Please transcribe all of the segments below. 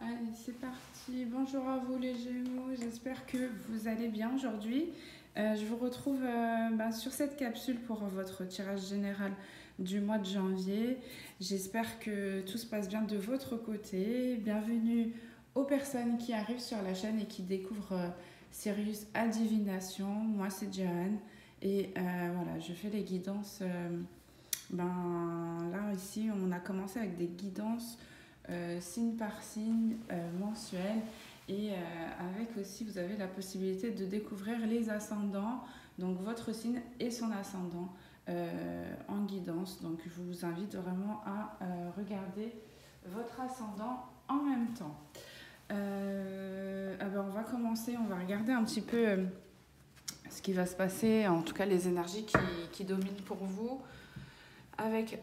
Allez, c'est parti. Bonjour à vous les Gémeaux, j'espère que vous allez bien aujourd'hui. Je vous retrouve sur cette capsule pour votre tirage général du mois de janvier. J'espère que tout se passe bien de votre côté. Bienvenue aux personnes qui arrivent sur la chaîne et qui découvrent Sirius à Divination. Moi c'est Jeanne et voilà, je fais les guidances. Là ici on a commencé avec des guidances signe par signe mensuel et avec aussi vous avez la possibilité de découvrir les ascendants, donc votre signe et son ascendant en guidance. Donc je vous invite vraiment à regarder votre ascendant en même temps. On va commencer, on va regarder un petit peu ce qui va se passer, en tout cas les énergies qui dominent pour vous avec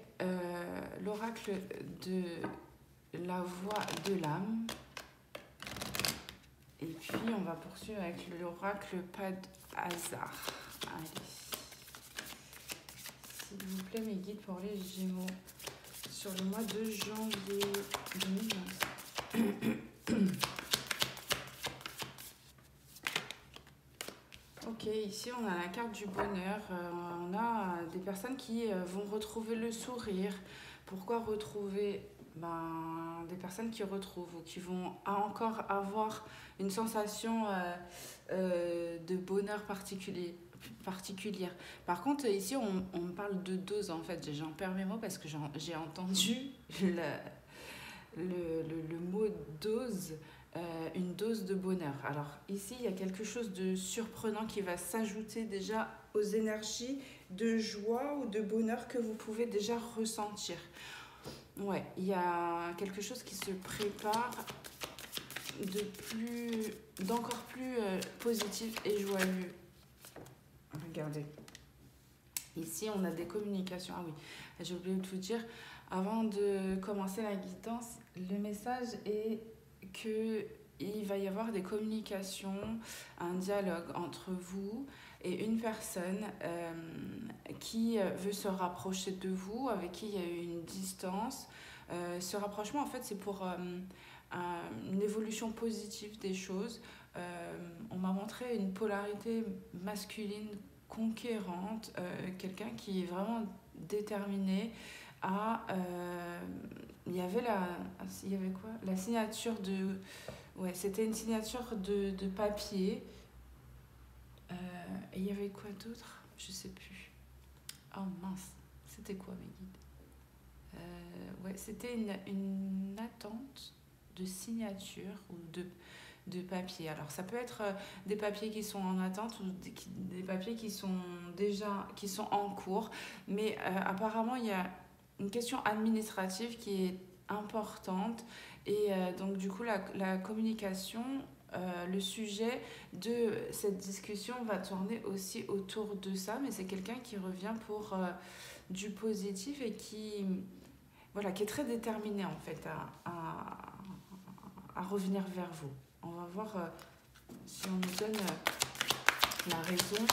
l'oracle de la voix de l'âme. Et puis on va poursuivre avec l'oracle pas de hasard. Allez. S'il vous plaît mes guides pour les Gémeaux sur le mois de janvier 2020. Ok, ici on a la carte du bonheur. On a des personnes qui vont retrouver le sourire. Pourquoi retrouver des personnes qui retrouvent ou qui vont encore avoir une sensation de bonheur particulière. Par contre, ici, on me parle de dose, en fait. J'en perds mes mots parce que j'ai entendu le mot dose, une dose de bonheur. Alors, ici, il y a quelque chose de surprenant qui va s'ajouter déjà aux énergies de joie ou de bonheur que vous pouvez déjà ressentir. Ouais, il y a quelque chose qui se prépare d'encore plus positif et joyeux. Regardez. Ici, on a des communications. Ah oui, j'ai oublié de vous dire, avant de commencer la guidance, le message est qu'il va y avoir des communications, un dialogue entre vous et une personne qui veut se rapprocher de vous, avec qui il y a eu une distance. Ce rapprochement, en fait, c'est pour une évolution positive des choses. On m'a montré une polarité masculine conquérante, quelqu'un qui est vraiment déterminé à... il y avait quoi, la signature de... Ouais, c'était une signature de papier. Et il y avait quoi d'autre? Je sais plus. Oh mince, c'était quoi mes guides? Ouais, c'était une attente de signature ou de papier. Alors ça peut être des papiers qui sont en attente ou des papiers qui sont en cours, mais apparemment il y a une question administrative qui est importante et donc du coup la communication, le sujet de cette discussion va tourner aussi autour de ça, mais c'est quelqu'un qui revient pour du positif et qui est très déterminé en fait à revenir vers vous. On va voir si on nous donne la raison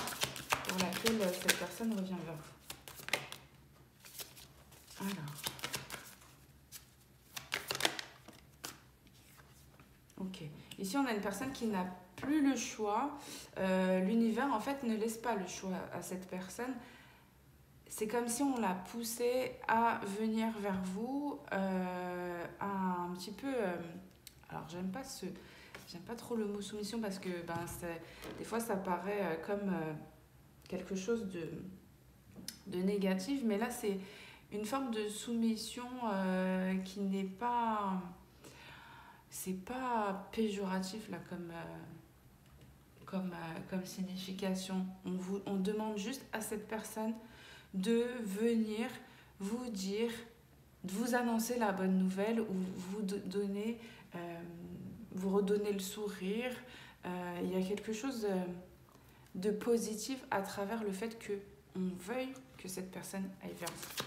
pour laquelle cette personne revient vers vous. Alors. Ok. Ici, on a une personne qui n'a plus le choix. L'univers, en fait, ne laisse pas le choix à cette personne. C'est comme si on l'a poussée à venir vers vous, à un petit peu... alors, j'aime pas trop le mot soumission parce que des fois, ça paraît comme quelque chose de négatif. Mais là, c'est une forme de soumission qui n'est pas... c'est pas péjoratif là comme signification. On demande juste à cette personne de venir vous dire, de vous annoncer la bonne nouvelle ou vous redonner le sourire. Il y a quelque chose de positif à travers le fait qu'on veuille que cette personne aille vers vous.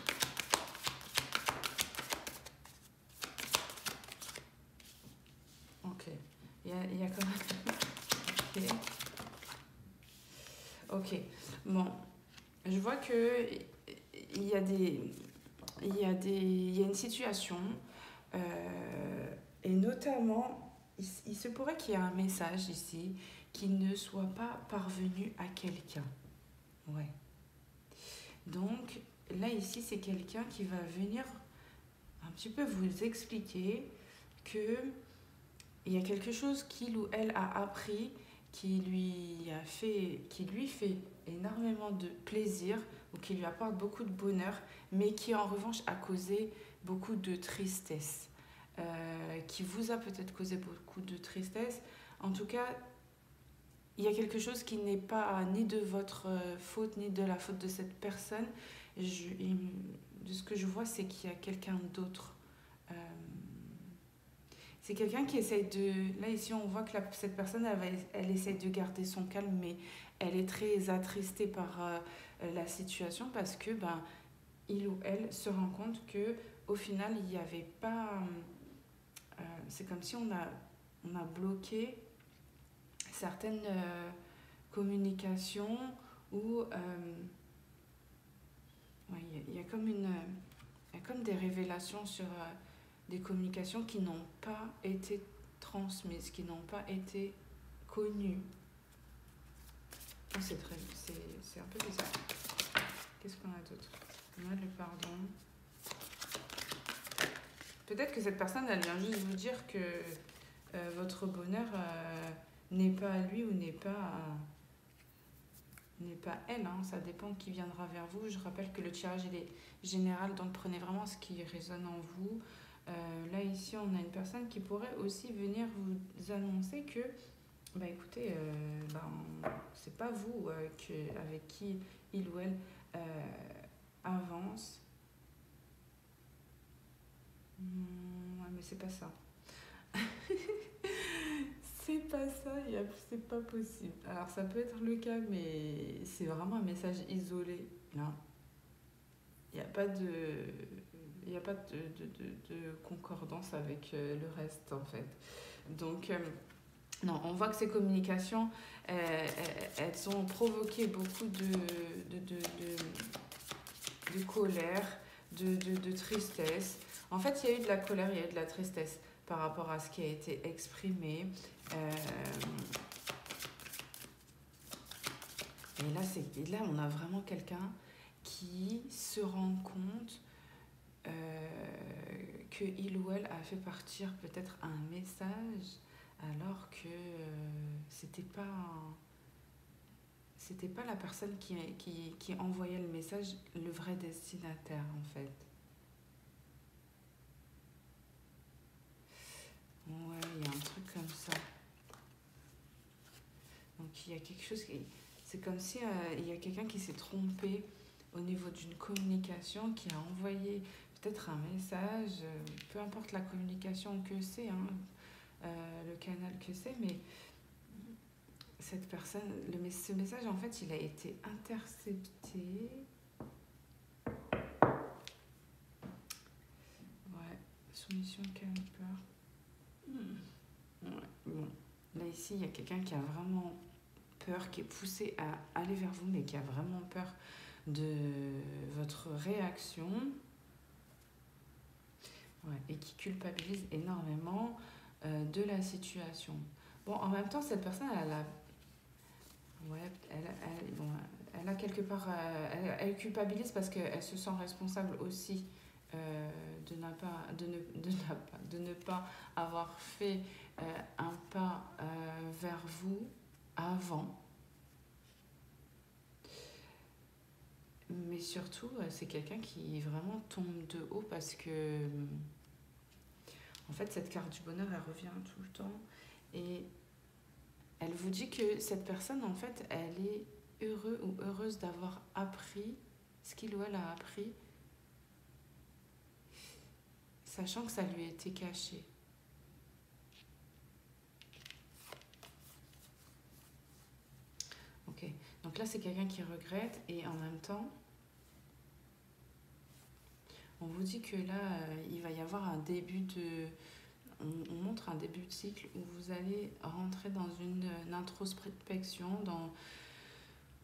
Ok. Il y a quand même... Ok. Bon. Je vois que il y a une situation Et notamment, il se pourrait qu'il y ait un message ici qui ne soit pas parvenu à quelqu'un. Ouais. Donc, là, ici, c'est quelqu'un qui va venir un petit peu vous expliquer que il y a quelque chose qu'il ou elle a appris qui lui fait énormément de plaisir ou qui lui apporte beaucoup de bonheur, mais qui en revanche a causé beaucoup de tristesse. Qui vous a peut-être causé beaucoup de tristesse. En tout cas, il y a quelque chose qui n'est pas ni de votre faute, ni de la faute de cette personne. De ce que je vois, c'est qu'il y a quelqu'un d'autre. Euh, c'est quelqu'un qui essaye de... Là, ici, on voit que cette personne, elle essaye de garder son calme, mais elle est très attristée par la situation parce que il ou elle se rend compte que au final, il n'y avait pas... c'est comme si on a bloqué certaines communications où il y a comme il y a comme des révélations sur des communications qui n'ont pas été transmises, qui n'ont pas été connues. Oh, c'est un peu bizarre. Qu'est-ce qu'on a d'autre? On a le pardon. Peut-être que cette personne, elle vient juste vous dire que votre bonheur n'est pas à lui ou n'est pas elle. Hein. Ça dépend qui viendra vers vous. Je rappelle que le tirage, il est général, donc prenez vraiment ce qui résonne en vous. Là, ici, on a une personne qui pourrait aussi venir vous annoncer que, écoutez, c'est pas vous avec qui il ou elle avance. Ouais, mais c'est pas ça. C'est pas ça, c'est pas possible. Alors ça peut être le cas, mais c'est vraiment un message isolé. Là, il n'y a pas de concordance avec le reste en fait. Donc non, on voit que ces communications, elles ont provoqué beaucoup de colère, de tristesse. En fait, il y a eu de la colère, il y a eu de la tristesse par rapport à ce qui a été exprimé. Et là, on a vraiment quelqu'un qui se rend compte que il ou elle a fait partir peut-être un message alors que c'était pas la personne qui envoyait le message, le vrai destinataire en fait. Ouais, il y a un truc comme ça. Donc il y a quelque chose qui... C'est comme si il y a quelqu'un qui s'est trompé au niveau d'une communication, qui a envoyé peut-être un message, peu importe la communication que c'est, hein, le canal que c'est, mais cette personne, ce message en fait, il a été intercepté. Ouais, soumission, calme, peur. Ouais, bon. Là ici, il y a quelqu'un qui a vraiment peur, qui est poussé à aller vers vous, mais qui a vraiment peur de votre réaction. Ouais, et qui culpabilise énormément de la situation. Bon, en même temps, cette personne, elle a quelque part... elle culpabilise parce qu'elle se sent responsable aussi de ne pas avoir fait un pas vers vous avant. Mais surtout, c'est quelqu'un qui vraiment tombe de haut parce que, en fait, cette carte du bonheur, elle revient tout le temps. Et elle vous dit que cette personne, en fait, elle est heureux ou heureuse d'avoir appris ce qu'il ou elle a appris, sachant que ça lui a été caché. Ok, donc là, c'est quelqu'un qui regrette et en même temps, on vous dit que là, il va y avoir un début de... On montre un début de cycle où vous allez rentrer dans une introspection,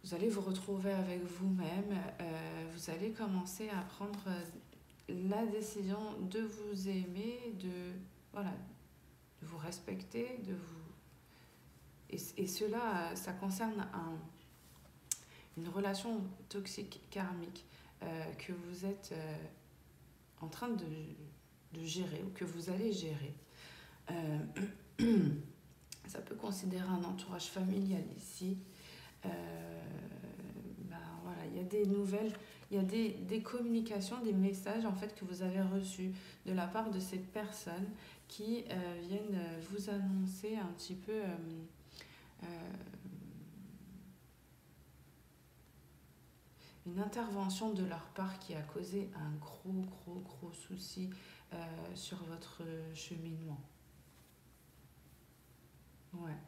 vous allez vous retrouver avec vous-même, vous allez commencer à prendre la décision de vous aimer, voilà, vous respecter, de vous... Et cela, ça concerne une relation toxique, karmique, que vous êtes en train de gérer ou que vous allez gérer. Ça peut considérer un entourage familial ici. Voilà, il y a des nouvelles, il y a des communications, des messages en fait que vous avez reçus de la part de ces personnes qui viennent vous annoncer un petit peu une intervention de leur part qui a causé un gros souci sur votre cheminement. Ouais.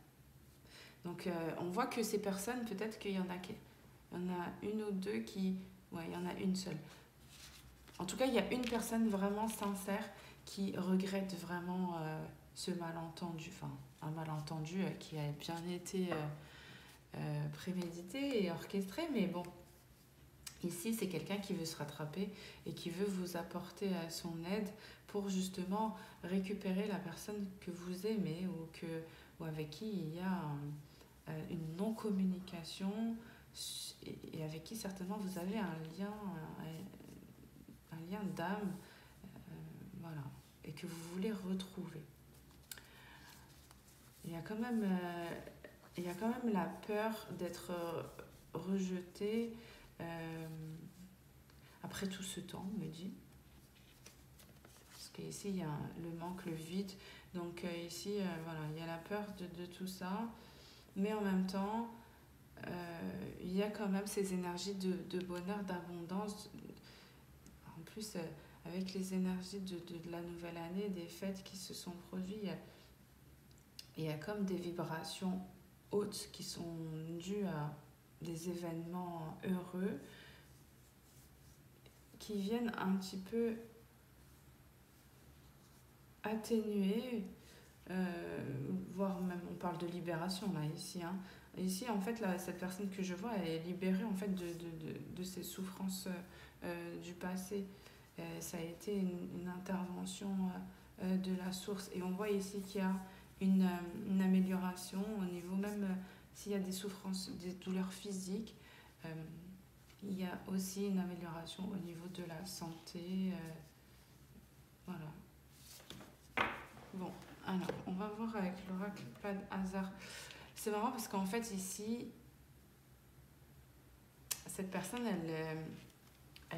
Donc on voit que ces personnes, peut-être qu'il y en a une ou deux qui... Ouais, il y en a une seule. En tout cas, il y a une personne vraiment sincère qui regrette vraiment ce malentendu. Enfin, un malentendu qui a bien été prémédité et orchestré. Mais bon, ici, c'est quelqu'un qui veut se rattraper et qui veut vous apporter son aide pour justement récupérer la personne que vous aimez ou avec qui il y a une non-communication et avec qui certainement vous avez un lien d'âme, voilà, et que vous voulez retrouver. Il y a quand même la peur d'être rejeté après tout ce temps, on me dit. Parce qu'ici, il y a le manque, le vide. Donc ici, voilà, il y a la peur de tout ça. Mais en même temps, il y a quand même ces énergies de bonheur, d'abondance. En plus, avec les énergies de la nouvelle année, des fêtes qui se sont produites, il y a comme des vibrations hautes qui sont dues à des événements heureux qui viennent un petit peu atténuer, voire même on parle de libération là ici. Hein. Ici en fait là, cette personne que je vois elle est libérée en fait de ses souffrances du passé. Ça a été une intervention de la source et on voit ici qu'il y a une amélioration au niveau même s'il y a des souffrances, des douleurs physiques. Il y a aussi une amélioration au niveau de la santé. Voilà. Bon, alors, on va voir avec l'oracle, pas de hasard. C'est marrant parce qu'en fait, ici, cette personne, elle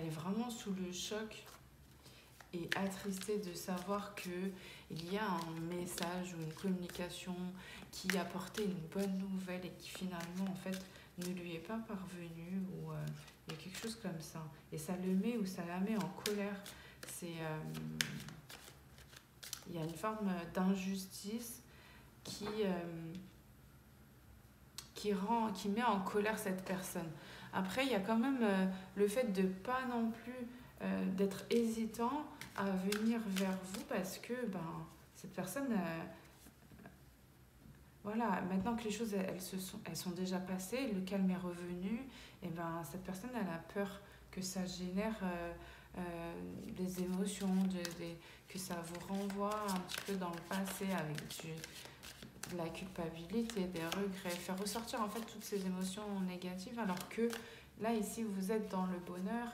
est vraiment sous le choc et attristée de savoir qu'il y a un message ou une communication qui apportait une bonne nouvelle et qui finalement, en fait, ne lui est pas parvenue ou il y a quelque chose comme ça. Et ça le met ou ça la met en colère. Il y a une forme d'injustice qui met en colère cette personne. Après, il y a quand même le fait de pas non plus d'être hésitant à venir vers vous parce que cette personne, voilà, maintenant que les choses elles sont déjà passées, le calme est revenu, et cette personne elle a peur que ça génère des émotions, que ça vous renvoie un petit peu dans le passé avec de la culpabilité, des regrets, faire ressortir en fait toutes ces émotions négatives alors que là ici vous êtes dans le bonheur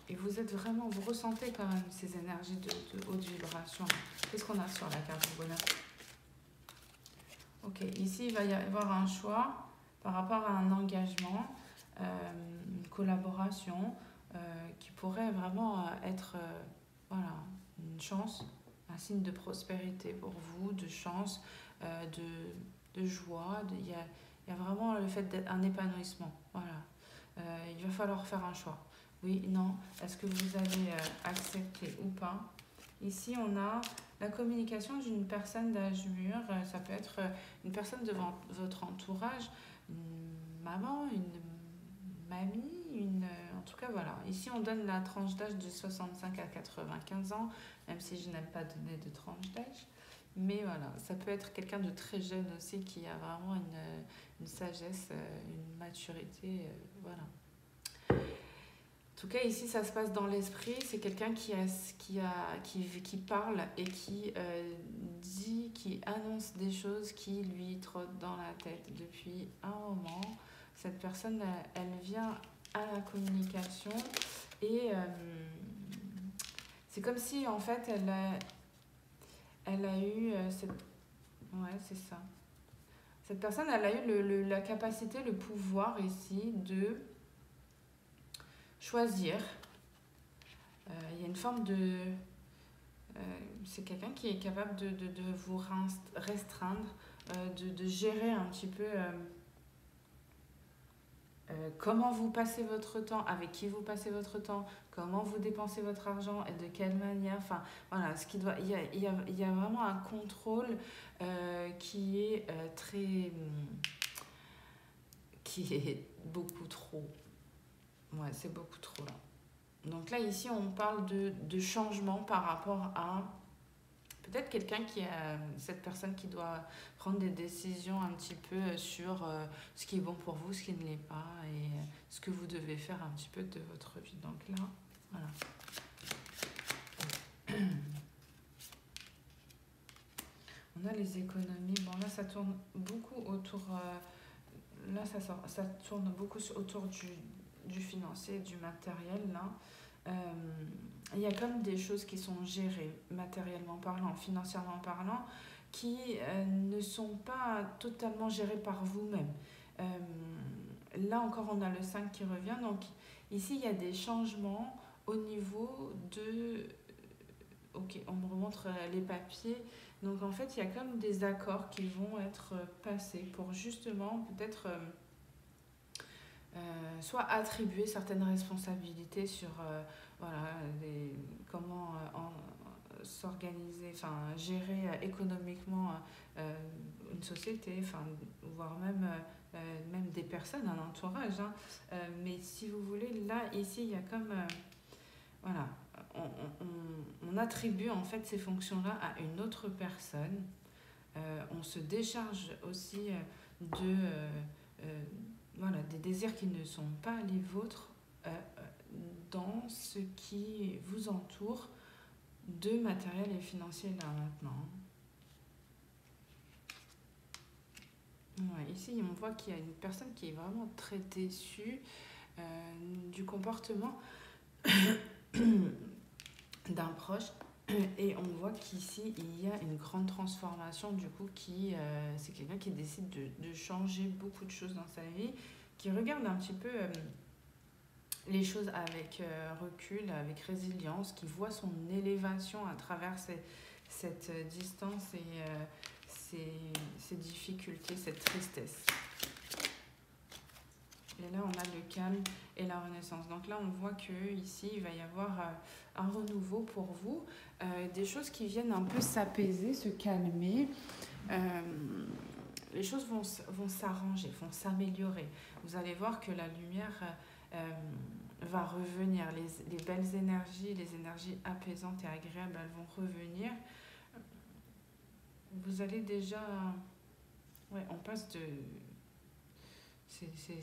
et vous ressentez quand même ces énergies de haute vibration. Qu'est-ce qu'on a sur la carte du bonheur? Ok, ici il va y avoir un choix par rapport à un engagement, une collaboration qui pourrait vraiment être voilà, une chance, un signe de prospérité pour vous, de chance, de joie. Il y a vraiment le fait d'être un épanouissement. Voilà. Il va falloir faire un choix. Oui, non, est-ce que vous allez accepter ou pas? Ici, on a la communication d'une personne d'âge mûr. Ça peut être une personne de votre entourage, une maman, une mamie, en tout cas, voilà. Ici, on donne la tranche d'âge de 65 à 95 ans, même si je n'aime pas donner de tranche d'âge. Mais voilà, ça peut être quelqu'un de très jeune aussi qui a vraiment une sagesse, une maturité, voilà. En tout cas, ici, ça se passe dans l'esprit. C'est quelqu'un qui parle et qui dit, qui annonce des choses qui lui trottent dans la tête depuis un moment. Cette personne, elle vient à la communication et c'est comme si, en fait, elle a eu cette... Ouais, c'est ça. Cette personne, elle a eu la capacité, le pouvoir ici de choisir. Il y a une forme de... c'est quelqu'un qui est capable de vous restreindre, de gérer un petit peu comment vous passez votre temps, avec qui vous passez votre temps, comment vous dépensez votre argent et de quelle manière. Enfin, voilà, il y a vraiment un contrôle qui est qui est beaucoup trop. Ouais, c'est beaucoup trop là. Donc là, ici, on parle de changement par rapport à peut-être quelqu'un cette personne qui doit prendre des décisions un petit peu sur ce qui est bon pour vous, ce qui ne l'est pas, et ce que vous devez faire un petit peu de votre vie. Donc là, voilà. On a les économies. Bon, là, ça tourne beaucoup autour... là, ça tourne beaucoup autour du financier, du matériel, là. Il y a comme des choses qui sont gérées, matériellement parlant, financièrement parlant, qui ne sont pas totalement gérées par vous-même. Là encore, on a le 5 qui revient. Donc ici, il y a des changements au niveau de... Ok, on me remontre les papiers. Donc en fait, il y a comme des accords qui vont être passés pour justement peut-être... soit attribuer certaines responsabilités sur voilà, comment s'organiser, enfin gérer économiquement une société, enfin, voire même des personnes, un entourage. Hein. Mais si vous voulez, là, ici, il y a comme... voilà, on attribue en fait ces fonctions-là à une autre personne. On se décharge aussi de... voilà, des désirs qui ne sont pas les vôtres dans ce qui vous entoure de matériel et financier là maintenant. Ouais, ici, on voit qu'il y a une personne qui est vraiment très déçue du comportement d'un proche. Et on voit qu'ici, il y a une grande transformation, du coup, c'est quelqu'un qui décide de changer beaucoup de choses dans sa vie, qui regarde un petit peu les choses avec recul, avec résilience, qui voit son élévation à travers cette distance et ces difficultés, cette tristesse. Et là, on a le calme et la renaissance. Donc là, on voit qu'ici, il va y avoir un renouveau pour vous. Des choses qui viennent un peu s'apaiser, se calmer. Les choses vont s'arranger, vont s'améliorer. Vous allez voir que la lumière va revenir. Les belles énergies, les énergies apaisantes et agréables, elles vont revenir. Vous allez déjà... Ouais, on passe de...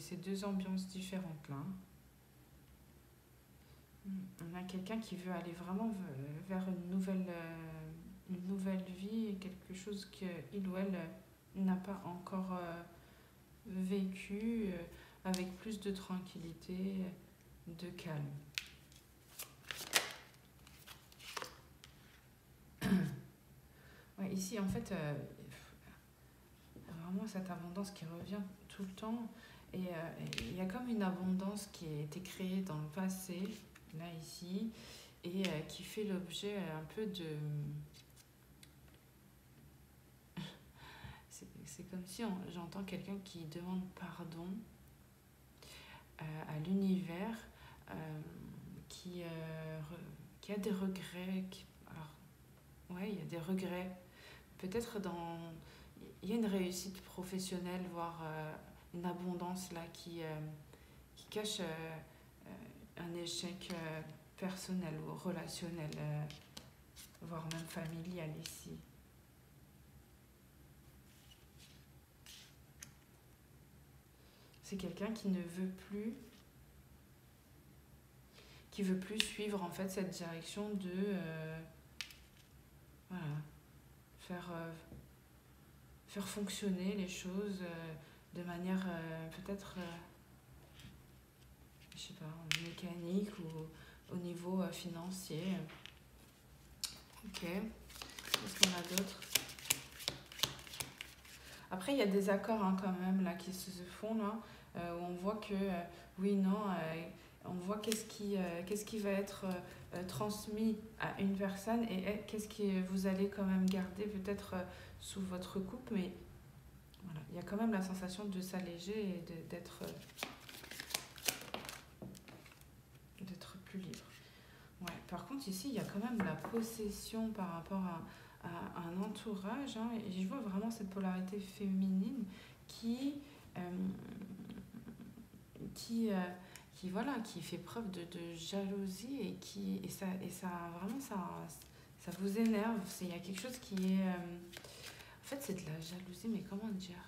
C'est deux ambiances différentes là. On a quelqu'un qui veut aller vraiment vers une nouvelle vie, quelque chose qu'il ou elle n'a pas encore vécu, avec plus de tranquillité, de calme. Ouais, ici, en fait, vraiment cette abondance qui revient tout le temps. Et il y a comme une abondance qui a été créée dans le passé, là, ici, et qui fait l'objet un peu de... C'est comme si j'entends quelqu'un qui demande pardon à l'univers, qui a des regrets. Alors, ouais, il y a des regrets. Peut-être il y a une réussite professionnelle, voire une abondance là qui cache un échec personnel ou relationnel, voire même familial ici. C'est quelqu'un qui ne veut plus qui veut plus suivre en fait cette direction de voilà, faire fonctionner les choses de manière peut-être je sais pas, mécanique ou au niveau financier. Ok, qu'est-ce qu'on a d'autre? Après, il y a des accords hein, quand même là qui se font là, où on voit que oui, non, on voit qu'est-ce qui va être transmis à une personne et qu'est-ce que vous allez quand même garder peut-être sous votre couple, mais voilà, il y a quand même la sensation de s'alléger et d'être plus libre. Ouais. Par contre, ici, il y a quand même la possession par rapport à un entourage. Hein, et je vois vraiment cette polarité féminine qui, voilà, qui fait preuve de jalousie et ça vraiment, ça vous énerve. Il y a quelque chose qui est... en fait, c'est de la jalousie, mais comment dire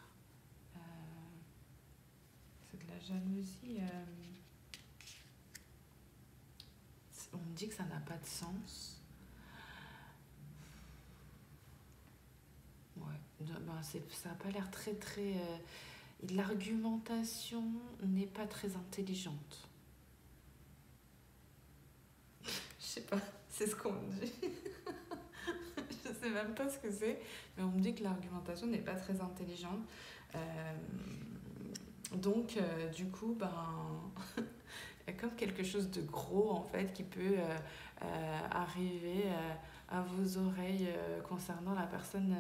c'est de la jalousie... on me dit que ça n'a pas de sens. Ouais, ben ça n'a pas l'air très très... l'argumentation n'est pas très intelligente. Je sais pas, c'est ce qu'on me dit. Je sais même pas ce que c'est, mais on me dit que l'argumentation n'est pas très intelligente. Donc, du coup, ben... il y a comme quelque chose de gros en fait qui peut arriver à vos oreilles concernant la personne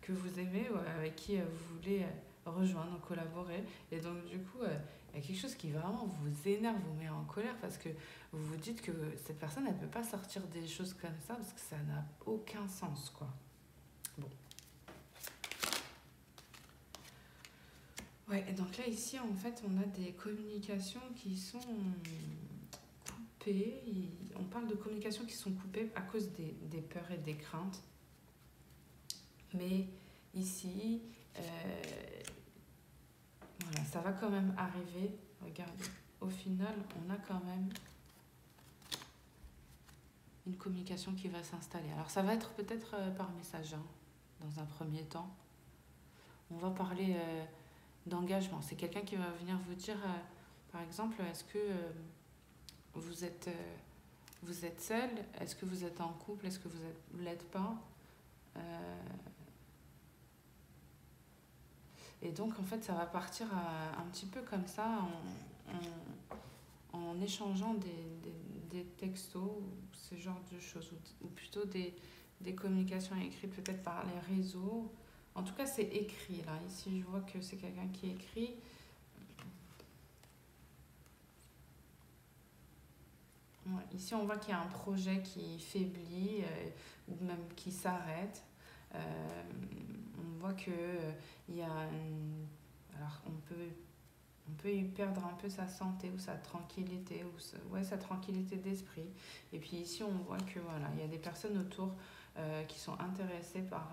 que vous aimez ou avec qui vous voulez rejoindre, collaborer. Et donc du coup, il y a quelque chose qui vraiment vous énerve, vous met en colère parce que vous vous dites que cette personne, elle ne peut pas sortir des choses comme ça parce que ça n'a aucun sens, quoi. Bon. Ouais, et donc là, ici, en fait, on a des communications qui sont coupées. On parle de communications qui sont coupées à cause des peurs et des craintes. Mais ici, voilà, ça va quand même arriver. Regardez, au final, on a quand même une communication qui va s'installer. Alors, ça va être peut-être par message, hein, dans un premier temps. On va parler d'engagement. C'est quelqu'un qui va venir vous dire, par exemple, est-ce que vous êtes seul? Est-ce que vous êtes en couple? Est-ce que vous l'êtes pas? Et donc, en fait, ça va partir un petit peu comme ça, en échangeant des textos, ou ce genre de choses, ou plutôt des communications écrites peut-être par les réseaux. En tout cas, c'est écrit, là. Ici, je vois que c'est quelqu'un qui écrit. Ouais, ici, on voit qu'il y a un projet qui faiblit ou même qui s'arrête. On voit que il y a alors on peut y perdre un peu sa santé ou sa tranquillité ou sa tranquillité d'esprit. Et puis ici, on voit que voilà, il y a des personnes autour qui sont intéressées par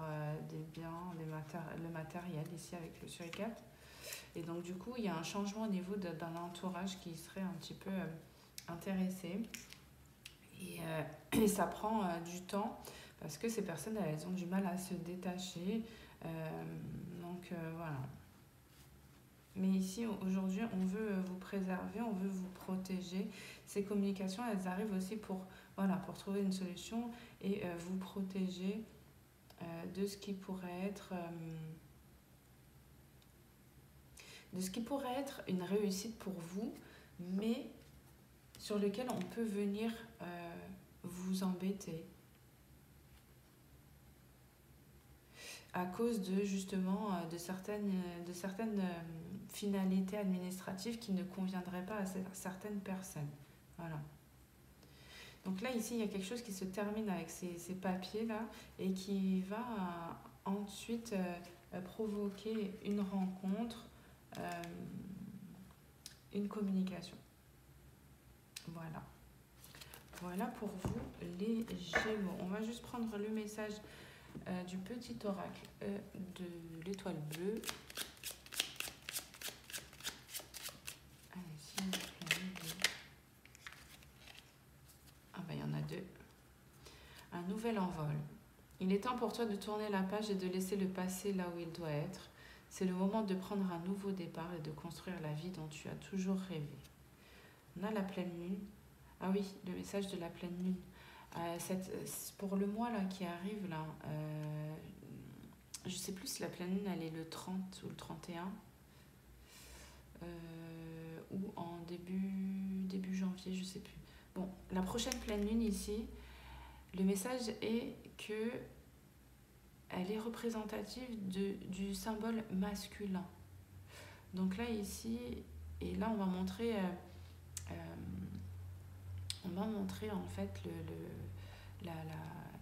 des biens, le matériel ici avec le suricate. Et donc du coup, il y a un changement au niveau d'un entourage qui serait un petit peu intéressé. Et ça prend du temps parce que ces personnes, elles ont du mal à se détacher. Donc voilà. Mais ici, aujourd'hui, on veut vous préserver, on veut vous protéger. Ces communications, elles arrivent aussi pour trouver une solution et vous protéger de ce qui pourrait être... de ce qui pourrait être une réussite pour vous, mais sur lequel on peut venir vous embêter à cause de justement de certaines finalités administratives qui ne conviendraient pas à certaines personnes. Voilà. Donc là, ici, il y a quelque chose qui se termine avec ces papiers-là et qui va ensuite provoquer une rencontre, une communication. Voilà. Voilà pour vous, les Gémeaux. On va juste prendre le message du petit oracle de l'étoile bleue. Allez, s'il vous plaît. nouvel envol. Il est temps pour toi de tourner la page et de laisser le passé là où il doit être. C'est le moment de prendre un nouveau départ et de construire la vie dont tu as toujours rêvé. On a la pleine lune. Ah oui, le message de la pleine lune. Pour le mois là, qui arrive, là, je sais plus si la pleine lune elle est le 30 ou le 31, ou en début janvier, je sais plus. Bon, la prochaine pleine lune ici, le message est que elle est représentative du symbole masculin. Donc là ici, et là on va montrer en fait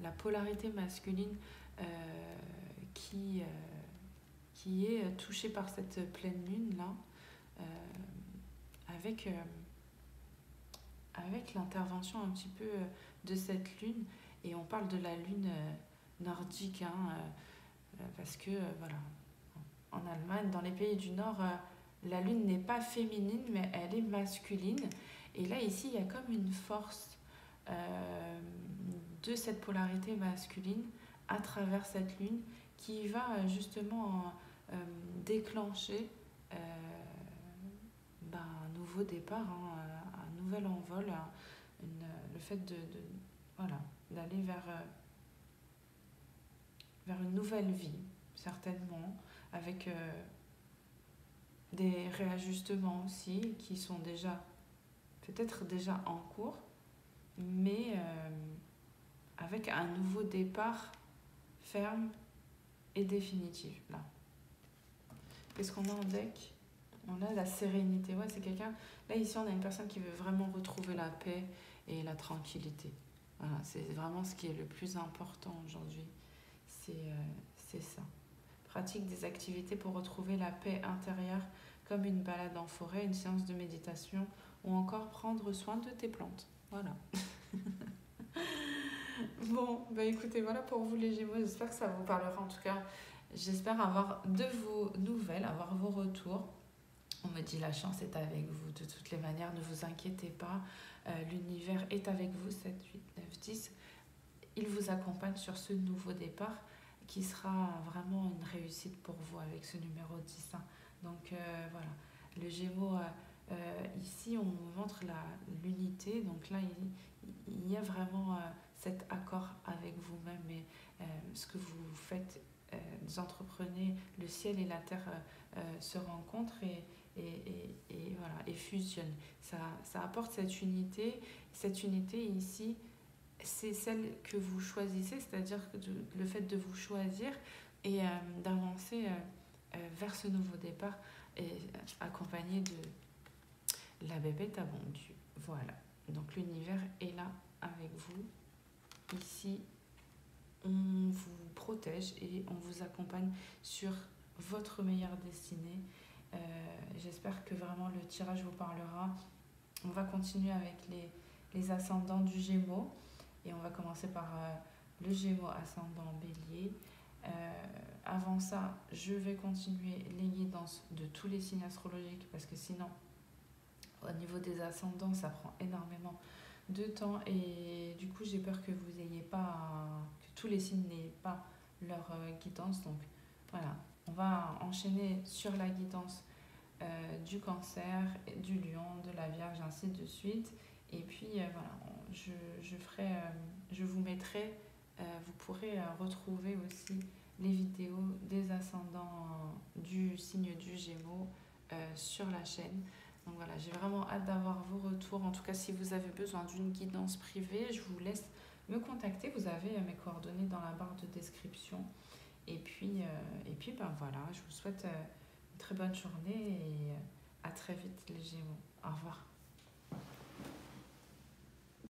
la polarité masculine qui est touchée par cette pleine lune là, avec l'intervention un petit peu de cette lune. Et on parle de la lune nordique, parce que voilà, en Allemagne, dans les pays du Nord, la lune n'est pas féminine, mais elle est masculine. Et là, ici, il y a comme une force de cette polarité masculine à travers cette lune qui va justement déclencher un nouveau départ, un nouvel envol, le fait voilà, d'aller vers une nouvelle vie, certainement, avec des réajustements aussi qui sont peut-être déjà en cours, mais avec un nouveau départ ferme et définitif. Là, qu'est-ce qu'on a en deck? On a la sérénité. Ouais, c'est quelqu'un. Là, ici, on a une personne qui veut vraiment retrouver la paix et la tranquillité. Voilà, c'est vraiment ce qui est le plus important aujourd'hui. C'est ça. Pratique des activités pour retrouver la paix intérieure, comme une balade en forêt, une séance de méditation, ou encore prendre soin de tes plantes. Voilà. Bon, bah écoutez, voilà pour vous les Gémeaux. J'espère que ça vous parlera. En tout cas, j'espère avoir de vos nouvelles, avoir vos retours. On me dit la chance est avec vous de toutes les manières, ne vous inquiétez pas, l'univers est avec vous, 7, 8, 9, 10. Il vous accompagne sur ce nouveau départ qui sera vraiment une réussite pour vous avec ce numéro 10. Donc voilà, le Gémeaux, ici on montre l'unité, donc là il y a vraiment cet accord avec vous-même et ce que vous faites, vous entreprenez, le ciel et la terre se rencontrent et voilà, et fusionnent. Ça apporte cette unité. Cette unité ici, c'est celle que vous choisissez, c'est-à-dire le fait de vous choisir et d'avancer vers ce nouveau départ et accompagné de la bébête abondue. Voilà, donc l'univers est là avec vous. Ici, on vous protège et on vous accompagne sur votre meilleure destinée. J'espère que vraiment le tirage vous parlera. On va continuer avec les ascendants du Gémeaux et on va commencer par le Gémeaux ascendant Bélier. Avant ça, je vais continuer les guidances de tous les signes astrologiques parce que sinon, au niveau des ascendants, ça prend énormément de temps et du coup, j'ai peur que vous ayez pas, que tous les signes n'aient pas leur guidance. Donc voilà, on va enchaîner sur la guidance du Cancer, du Lion, de la Vierge, ainsi de suite. Et puis voilà, je vous mettrai, vous pourrez retrouver aussi les vidéos des ascendants du signe du Gémeaux sur la chaîne. Donc voilà, j'ai vraiment hâte d'avoir vos retours. En tout cas, si vous avez besoin d'une guidance privée, je vous laisse me contacter. Vous avez mes coordonnées dans la barre de description. Et puis ben voilà, je vous souhaite une très bonne journée et à très vite les Gémeaux. Au revoir.